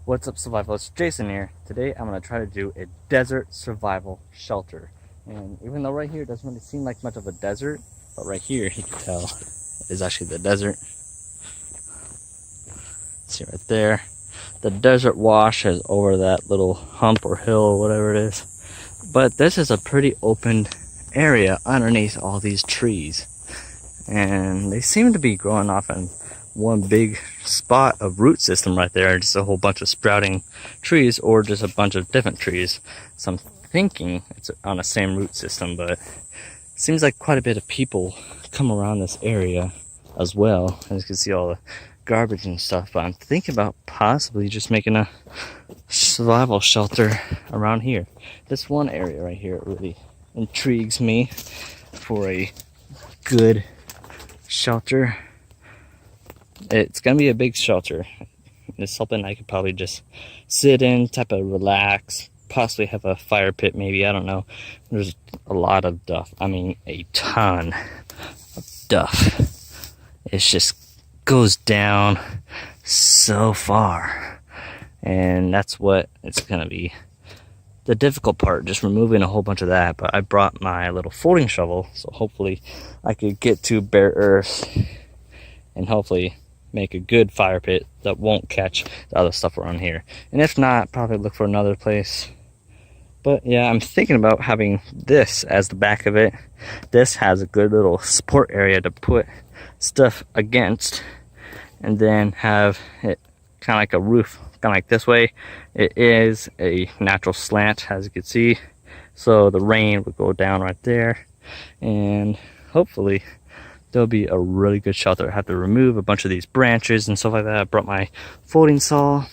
What's up, survivalists? Jason here. Today I'm going to try to do a desert survival shelter. And even though right here it doesn't really seem like much of a desert, but right here you can tell it is actually the desert. See right there, the desert wash is over that little hump or hill or whatever it is. But this is a pretty open area underneath all these trees. And they seem to be growing off in one big spot of root system right there, just a whole bunch of sprouting trees or just a bunch of different trees. So I'm thinking it's on the same root system, but it seems like quite a bit of people come around this area as well. As you can see all the garbage and stuff, but I'm thinking about possibly just making a survival shelter around here. This one area right here really intrigues me for a good shelter. It's gonna be a big shelter. It's something I could probably just sit in, type of relax, possibly have a fire pit maybe, I don't know. There's a lot of duff. I mean, a ton of duff. It just goes down so far. And that's what it's gonna be. The difficult part, just removing a whole bunch of that. But I brought my little folding shovel, so hopefully I could get to bare earth and hopefully make a good fire pit that won't catch the other stuff around here. And if not, probably look for another place. But yeah, I'm thinking about having this as the back of it. This has a good little support area to put stuff against, and then have it kind of like a roof, kind of like this way. It is a natural slant, as you can see, so the rain would go down right there, and hopefully there'll be a really good shelter. I have to remove a bunch of these branches and stuff like that. I brought my folding saw.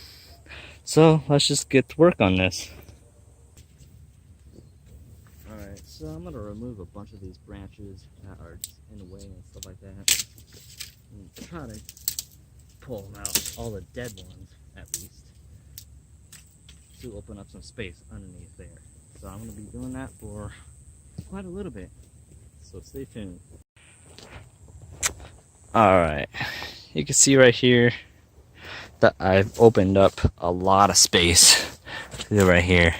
So let's just get to work on this. Alright, so I'm going to remove a bunch of these branches that are just in the way and stuff like that. And try to pull them out, all the dead ones at least, to open up some space underneath there. So I'm going to be doing that for quite a little bit. So stay tuned. Alright, you can see right here that I've opened up a lot of space. Right here,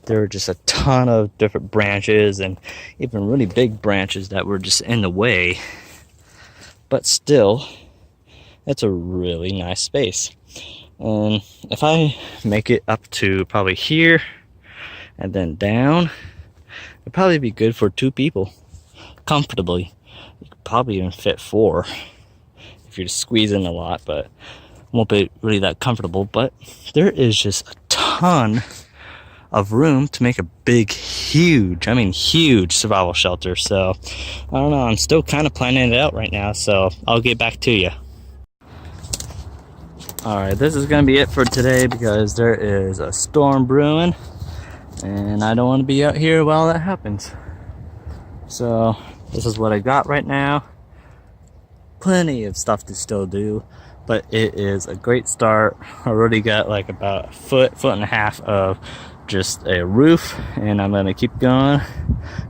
there were just a ton of different branches and even really big branches that were just in the way, but still it's a really nice space. And if I make it up to probably here and then down, it'd probably be good for 2 people comfortably. You could probably even fit 4 if you're just squeezing a lot, but won't be really that comfortable. But there is just a ton of room to make a big, huge, I mean huge survival shelter. So I don't know, I'm still kind of planning it out right now, so I'll get back to you. Alright, this is gonna be it for today because there is a storm brewing and I don't want to be out here while that happens. So this is what I got right now. Plenty of stuff to still do, but it is a great start. I already got like about a foot and a half of just a roof, and I'm gonna keep going,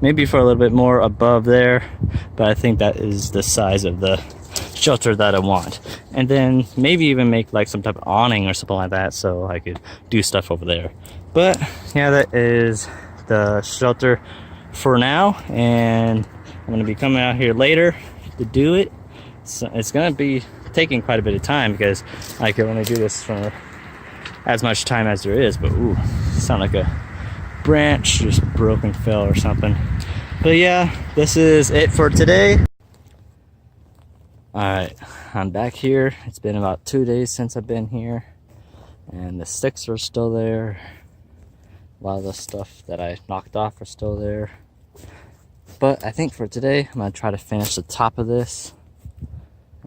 maybe for a little bit more above there, but I think that is the size of the shelter that I want. And then maybe even make like some type of awning or something like that so I could do stuff over there. But yeah, that is the shelter for now, and I'm gonna be coming out here later to do it. So it's gonna be taking quite a bit of time because I can only do this for as much time as there is. But ooh, sound like a branch just broke and fell or something. But yeah, this is it for today. Alright, I'm back here. It's been about 2 days since I've been here, and the sticks are still there. A lot of the stuff that I knocked off are still there. But I think for today, I'm going to try to finish the top of this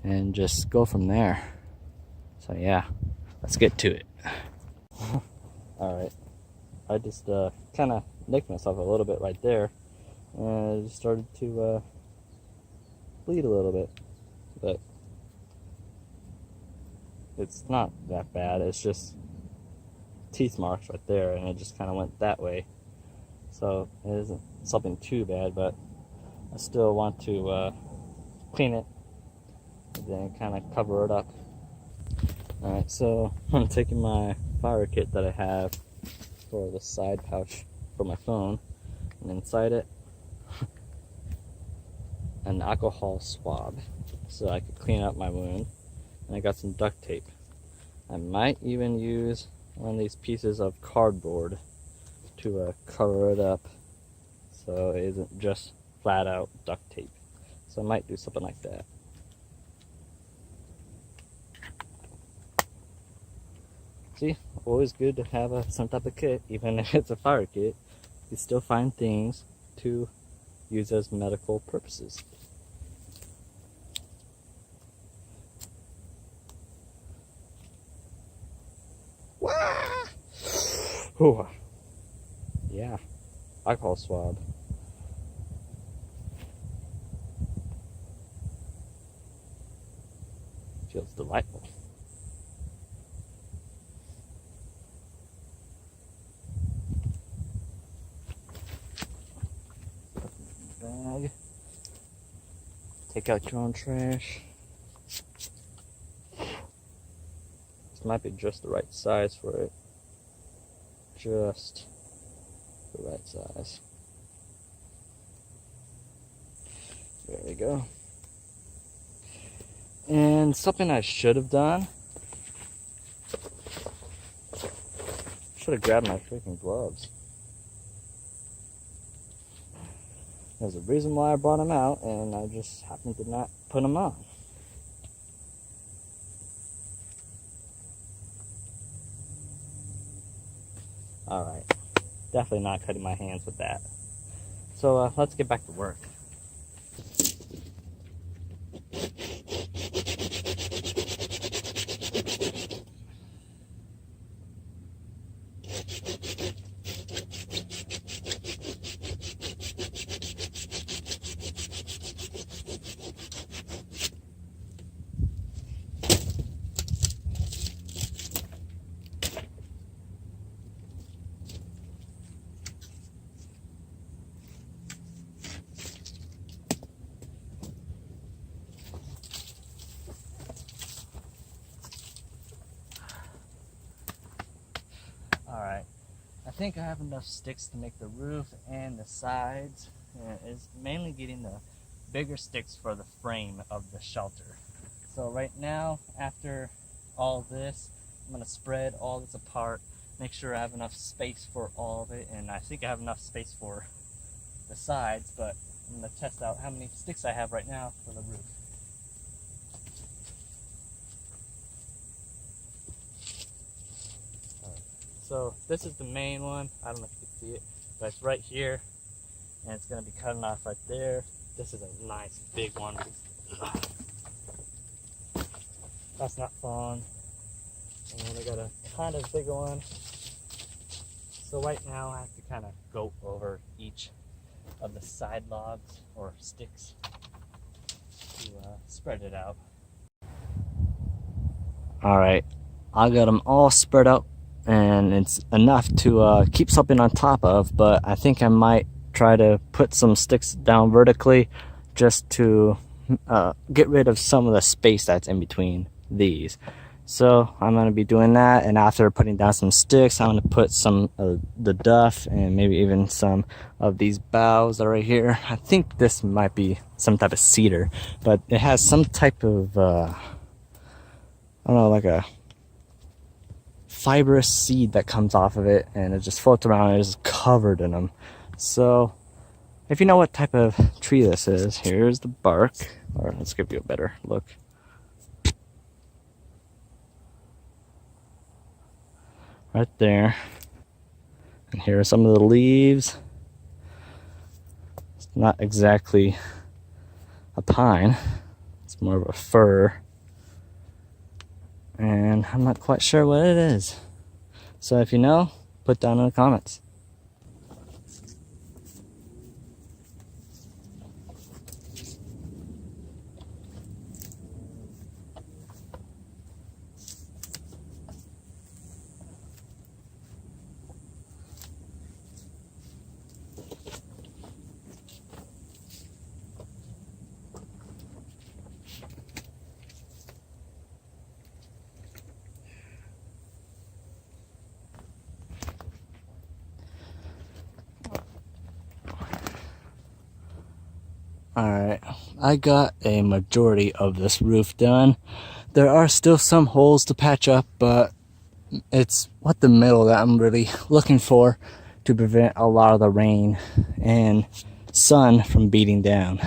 and just go from there. So yeah, let's get to it. Alright, I just kind of nicked myself a little bit right there. And I just started to bleed a little bit. But it's not that bad. It's just teeth marks right there, and it just kind of went that way. So it isn't something too bad, but I still want to clean it and then kind of cover it up. Alright, so I'm taking my fire kit that I have for the side pouch for my phone, and inside it an alcohol swab so I could clean up my wound, and I got some duct tape. I might even use one of these pieces of cardboard to cover it up so it isn't just flat out duct tape. So I might do something like that. See, always good to have some type of kit, even if it's a fire kit. You still find things to use as medical purposes. Ooh. Yeah, alcohol swab. Feels delightful. Bag. Take out your own trash. This might be just the right size for it. Just the right size. There we go. And something I should have done. Should have grabbed my freaking gloves. There's a reason why I brought them out, and I just happened to not put them on. Alright, definitely not cutting my hands with that. So let's get back to work. Alright, I think I have enough sticks to make the roof and the sides. It's mainly getting the bigger sticks for the frame of the shelter. So right now, after all this, I'm going to spread all this apart, make sure I have enough space for all of it, and I think I have enough space for the sides, but I'm going to test out how many sticks I have right now for the roof. So this is the main one. I don't know if you can see it, but it's right here, and it's going to be cutting off right there. This is a nice big one. That's not fun. And then I got a kind of bigger one. So right now I have to kind of go over each of the side logs or sticks to spread it out. Alright, I got them all spread out, and it's enough to keep something on top of, but I think I might try to put some sticks down vertically just to get rid of some of the space that's in between these. So I'm going to be doing that, and after putting down some sticks, I'm going to put some of the duff and maybe even some of these boughs that are right here. I think this might be some type of cedar, but it has some type of I don't know, like a fibrous seed that comes off of it, and it just floats around and is covered in them. So if you know what type of tree this is, here's the bark, or let's give you a better look. Right there. And here are some of the leaves. It's not exactly a pine, it's more of a fir. And I'm not quite sure what it is. So if you know, put down in the comments. Alright, I got a majority of this roof done. There are still some holes to patch up, but it's what the middle that I'm really looking for to prevent a lot of the rain and sun from beating down.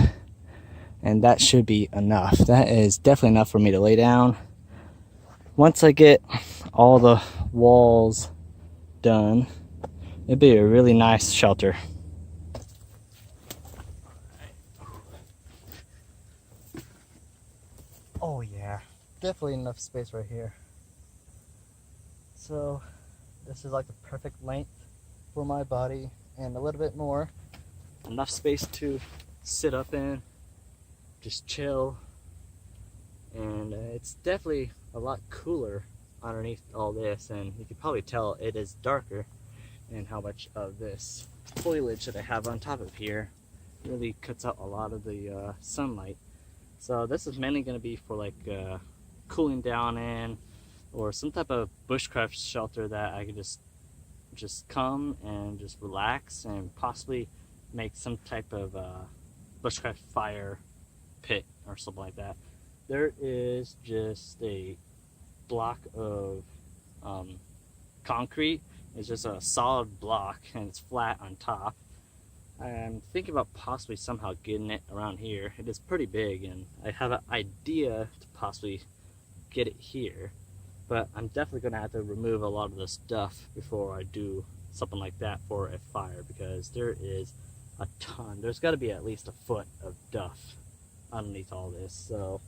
And that should be enough. That is definitely enough for me to lay down. Once I get all the walls done, it'd be a really nice shelter. Oh yeah, definitely enough space right here. So this is like the perfect length for my body and a little bit more. Enough space to sit up in, just chill. And it's definitely a lot cooler underneath all this, and you can probably tell it is darker, and how much of this foliage that I have on top of here really cuts out a lot of the sunlight. So this is mainly going to be for like cooling down in, or some type of bushcraft shelter that I could just come and just relax and possibly make some type of bushcraft fire pit or something like that. There is just a block of concrete. It's just a solid block and it's flat on top. I'm thinking about possibly somehow getting it around here. It is pretty big and I have an idea to possibly get it here, but I'm definitely going to have to remove a lot of the stuff before I do something like that for a fire, because there is a ton. There's got to be at least a foot of duff underneath all this. So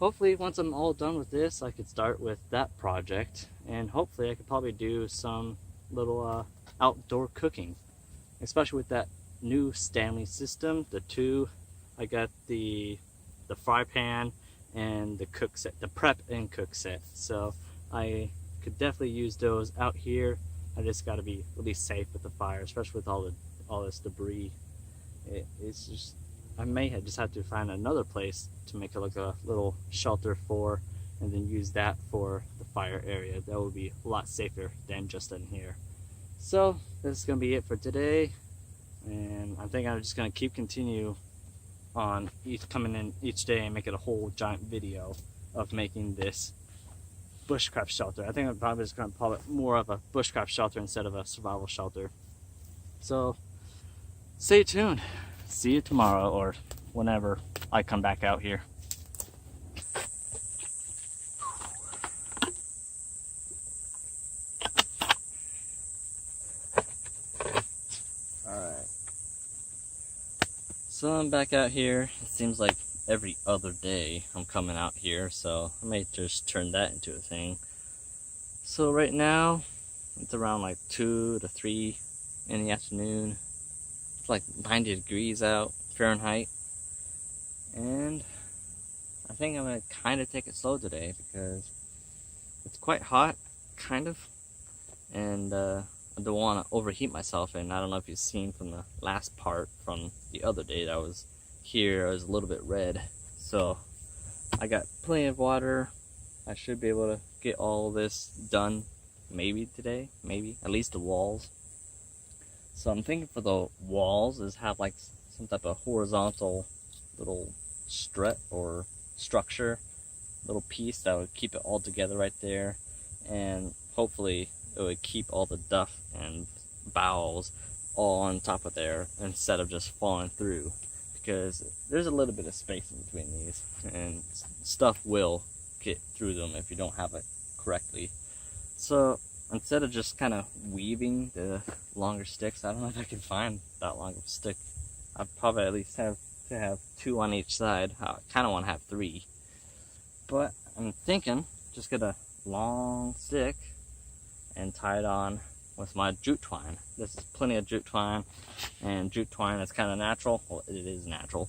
hopefully once I'm all done with this, I could start with that project, and hopefully I could probably do some little outdoor cooking, especially with that new Stanley system. The two, I got the fry pan and the cook set, the prep and cook set. So I could definitely use those out here. I just got to be really safe with the fire, especially with all this debris. It's just, I may just have to find another place to make it like a little shelter for, and then use that for the fire area. That would be a lot safer than just in here. So this is gonna be it for today, and I think I'm just gonna continue on coming in each day and make it a whole giant video of making this bushcraft shelter. I think I'm probably just gonna call it more of a bushcraft shelter instead of a survival shelter. So stay tuned. See you tomorrow or whenever I come back out here. Alright. So I'm back out here. It seems like every other day I'm coming out here, so I may just turn that into a thing. So right now, it's around like 2 to 3 in the afternoon. It's like 90 degrees out Fahrenheit, and I think I'm gonna kind of take it slow today because it's quite hot, kind of, and I don't want to overheat myself. And I don't know if you've seen from the last part from the other day that I was here, I was a little bit red. So I got plenty of water. I should be able to get all this done maybe today, maybe at least the walls. So I'm thinking for the walls is have like some type of horizontal little strut or structure, little piece that would keep it all together right there, and hopefully it would keep all the duff and boughs all on top of there instead of just falling through, because there's a little bit of space in between these and stuff will get through them if you don't have it correctly. So instead of just kind of weaving the longer sticks, I don't know if I can find that long of a stick. I probably at least have to have 2 on each side. I kind of want to have 3. But I'm thinking just get a long stick and tie it on with my jute twine. This is plenty of jute twine, and jute twine is kind of natural. Well, it is natural,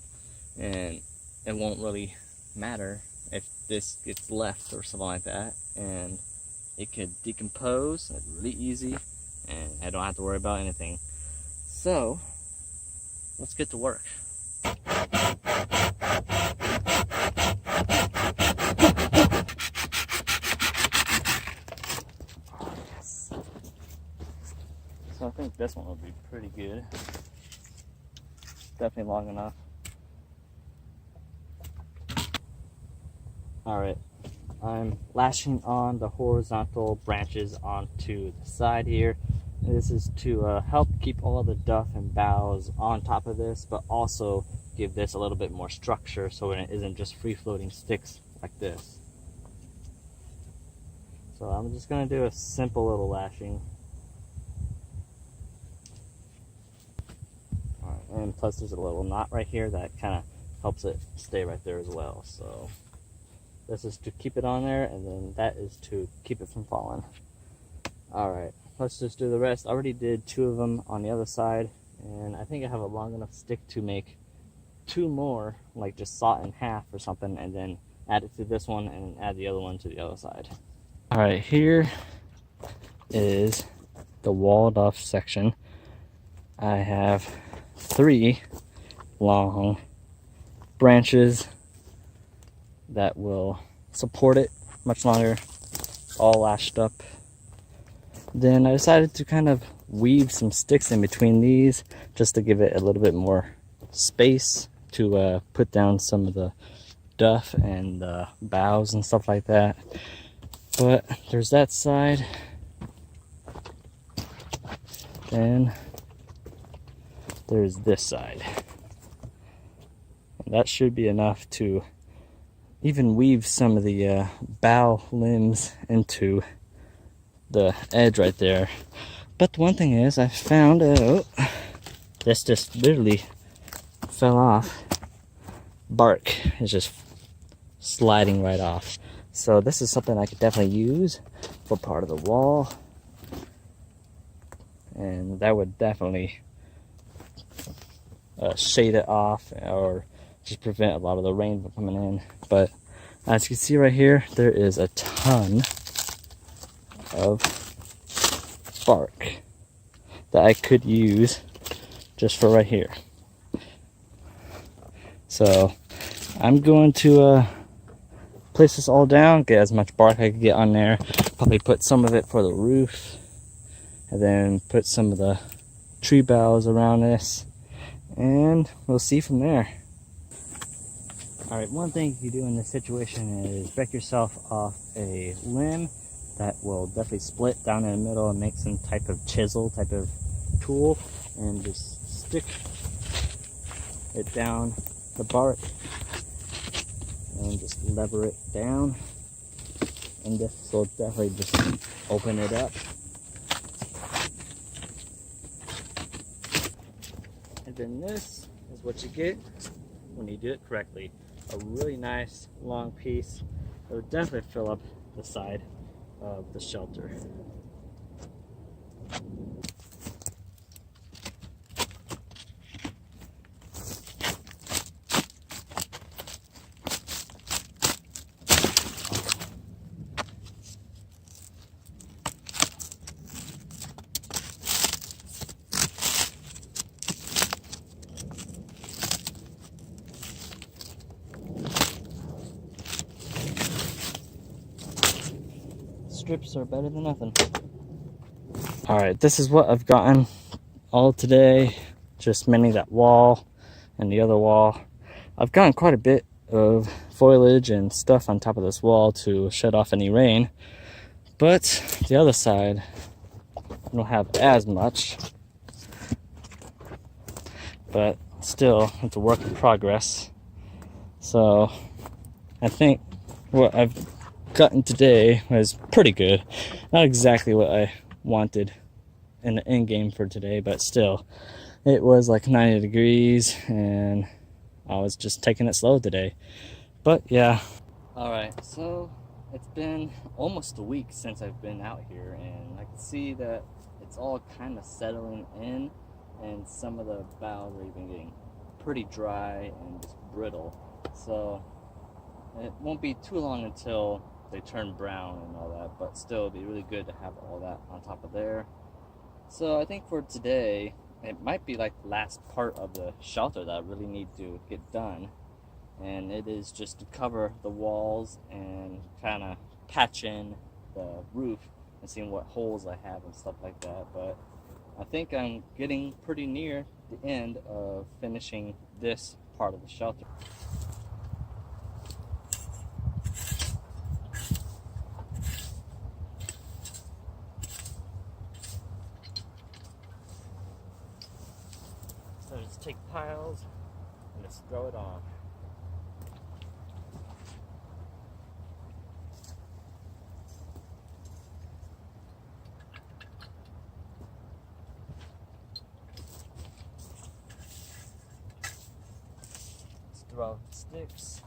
and it won't really matter if this gets left or something like that, and it could decompose really easy, and I don't have to worry about anything. So let's get to work. Yes. So I think this one will be pretty good. Definitely long enough Alright, I'm lashing on the horizontal branches onto the side here. This is to help keep all the duff and boughs on top of this, but also give this a little bit more structure so it isn't just free-floating sticks like this. So I'm just going to do a simple little lashing. Alright, and plus there's a little knot right here that kind of helps it stay right there as well. So this is to keep it on there, and then that is to keep it from falling. Alright, let's just do the rest. I already did 2 of them on the other side, and I think I have a long enough stick to make 2 more, like just saw it in half or something, and then add it to this one and add the other one to the other side. Alright, here is the walled off section. I have 3 long branches that will support it much longer, all lashed up. Then I decided to kind of weave some sticks in between these just to give it a little bit more space to put down some of the duff and the boughs and stuff like that. But there's that side. Then there's this side. And that should be enough to even weave some of the bough limbs into the edge right there. But the one thing is, I found out this just literally fell off. Bark is just sliding right off. So this is something I could definitely use for part of the wall, and that would definitely shade it off or just prevent a lot of the rain from coming in. But as you can see right here, there is a ton of bark that I could use just for right here. So I'm going to place this all down, get as much bark I can get on there, probably put some of it for the roof, and then put some of the tree boughs around this, and we'll see from there. Alright, one thing you do in this situation is break yourself off a limb that will definitely split down in the middle and make some type of chisel type of tool, and just stick it down the bark and just lever it down, and this will definitely just open it up. And then this is what you get when you do it correctly. A really nice long piece that would definitely fill up the side of the shelter. Strips are better than nothing. Alright, this is what I've gotten all today. Just mainly that wall and the other wall. I've gotten quite a bit of foliage and stuff on top of this wall to shut off any rain. But the other side, I don't have as much. But still, it's a work in progress. So I think what I've gotten today was pretty good. Not exactly what I wanted in the end game for today, but still, it was like 90 degrees and I was just taking it slow today. But yeah. Alright, so it's been almost a week since I've been out here, and I can see that it's all kind of settling in, and some of the boughs are even getting pretty dry and just brittle. So it won't be too long until they turn brown and all that, but still it'd be really good to have all that on top of there. So I think for today, it might be like the last part of the shelter that I really need to get done, and it is just to cover the walls and kind of patch in the roof and seeing what holes I have and stuff like that. But I think I'm getting pretty near the end of finishing this part of the shelter. take piles and just throw it on. Let's throw out the sticks.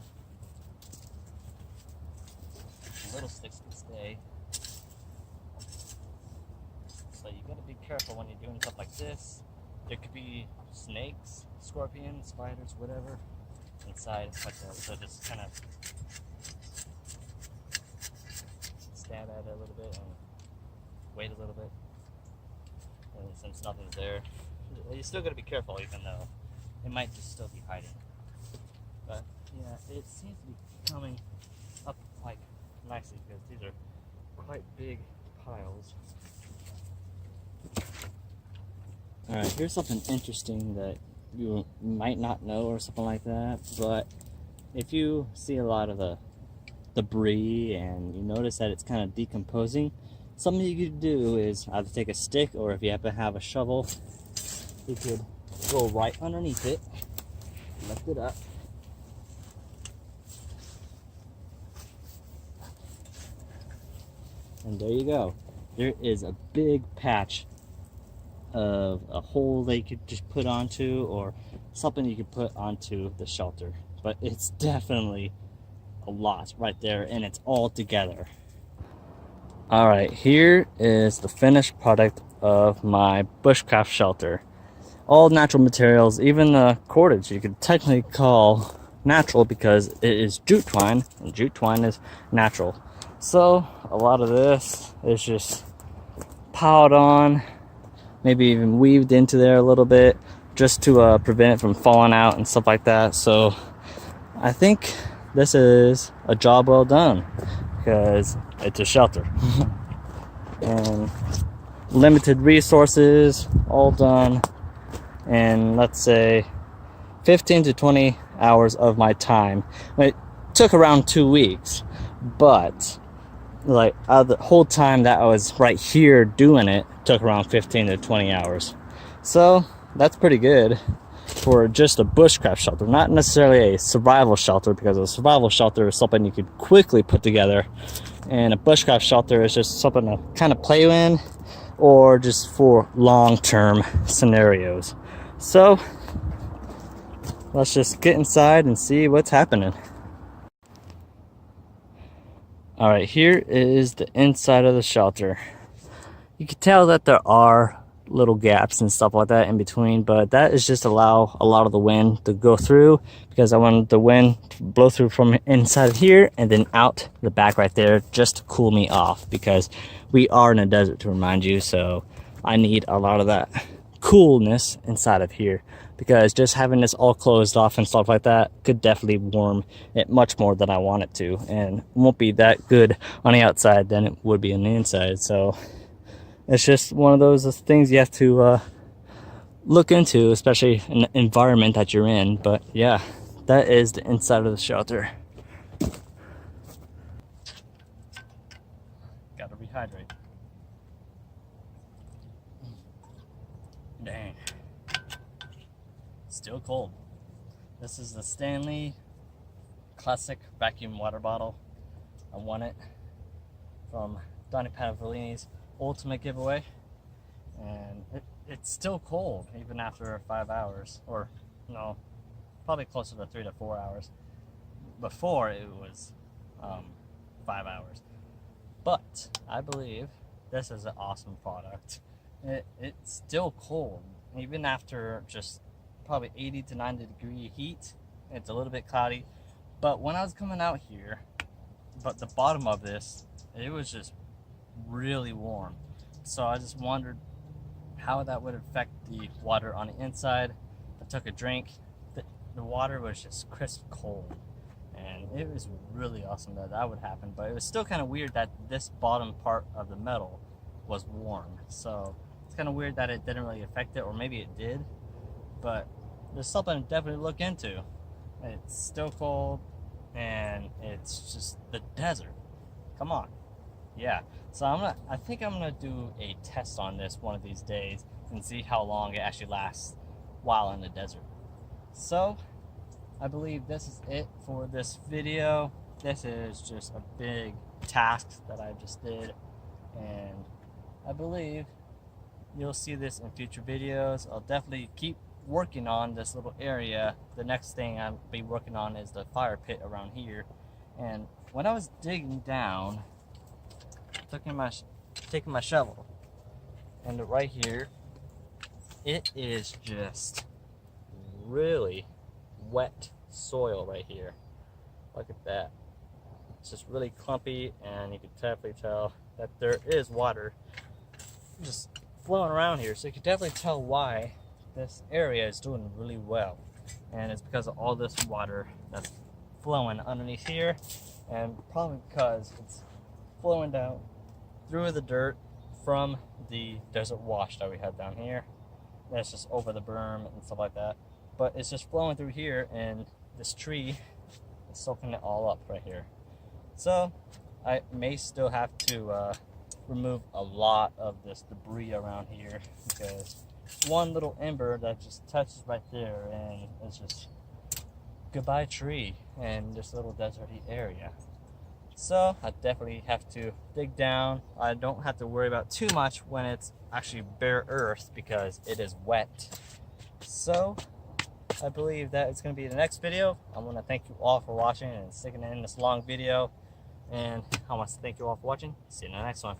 The little sticks can stay. So you gotta be careful when you're doing stuff like this. There could be snakes, scorpions, spiders, whatever inside like that. So just kind of stand at it a little bit and wait a little bit. And since nothing's there, you still gotta be careful, even though it might just still be hiding. But yeah, it seems to be coming up like nicely because these are quite big piles. Alright, here's something interesting that you might not know or something like that, but if you see a lot of the debris and you notice that it's kind of decomposing, something you could do is either take a stick, or if you happen to have a shovel, you could go right underneath it, lift it up, and there you go. There is a big patch of a hole that you could just put onto, or something you could put onto the shelter. But it's definitely a lot right there, and it's all together. Alright, here is the finished product of my bushcraft shelter. All natural materials, even the cordage you could technically call natural because it is jute twine, and jute twine is natural. So a lot of this is just piled on, maybe even weaved into there a little bit, just to prevent it from falling out and stuff like that. So I think this is a job well done because it's a shelter. And limited resources, all done in, let's say, 15 to 20 hours of my time. It took around 2 weeks, but like the whole time that I was right here doing it took around 15 to 20 hours. So that's pretty good for just a bushcraft shelter, not necessarily a survival shelter, because a survival shelter is something you could quickly put together, and a bushcraft shelter is just something to kind of play in, or just for long-term scenarios. So let's just get inside and see what's happening. Alright, here is the inside of the shelter. You can tell that there are little gaps and stuff like that in between, but that is just allow a lot of the wind to go through, because I want the wind to blow through from inside here and then out the back right there, just to cool me off, because we are in a desert, to remind you, so I need a lot of that coolness inside of here, because just having this all closed off and stuff like that could definitely warm it much more than I want it to, and it won't be that good on the outside than it would be on the inside. So it's just one of those things you have to look into, especially in the environment that you're in. But yeah, that is the inside of the shelter. Gotta rehydrate. Dang. Still cold. This is the Stanley Classic Vacuum Water Bottle. I won it from Donnie Pavellini's Ultimate giveaway, and it's still cold even after 5 hours, or no, probably closer to 3 to 4 hours. Before it was 5 hours, but I believe this is an awesome product. It's still cold even after just probably 80 to 90 degree heat. It's a little bit cloudy, but when I was coming out here, but the bottom of this, it was just really warm. So I just wondered how that would affect the water on the inside. I took a drink. The water was just crisp cold, and it was really awesome that that would happen. But it was still kind of weird that this bottom part of the metal was warm. So it's kind of weird that it didn't really affect it, or maybe it did. But there's something to definitely look into. It's still cold, and it's just the desert. Come on. Yeah, so I think I'm gonna do a test on this one of these days and see how long it actually lasts while in the desert. So I believe this is it for this video. This is just a big task that I just did, and I believe you'll see this in future videos. I'll definitely keep working on this little area. The next thing I'll be working on is the fire pit around here. And when I was digging down, taking my shovel, and right here, it is just really wet soil right here. Look at that. It's just really clumpy, and you can definitely tell that there is water just flowing around here. So you can definitely tell why this area is doing really well. And it's because of all this water that's flowing underneath here, and probably because it's flowing down through the dirt from the desert wash that we had down here. That's just over the berm and stuff like that. But it's just flowing through here, and this tree is soaking it all up right here. So I may still have to remove a lot of this debris around here, because one little ember that just touches right there, and it's just goodbye tree and this little deserty area. So I definitely have to dig down. I don't have to worry about too much when it's actually bare earth, because it is wet. So I believe that it's going to be the next video. I want to thank you all for watching and sticking in this long video. And I want to thank you all for watching. See you in the next one.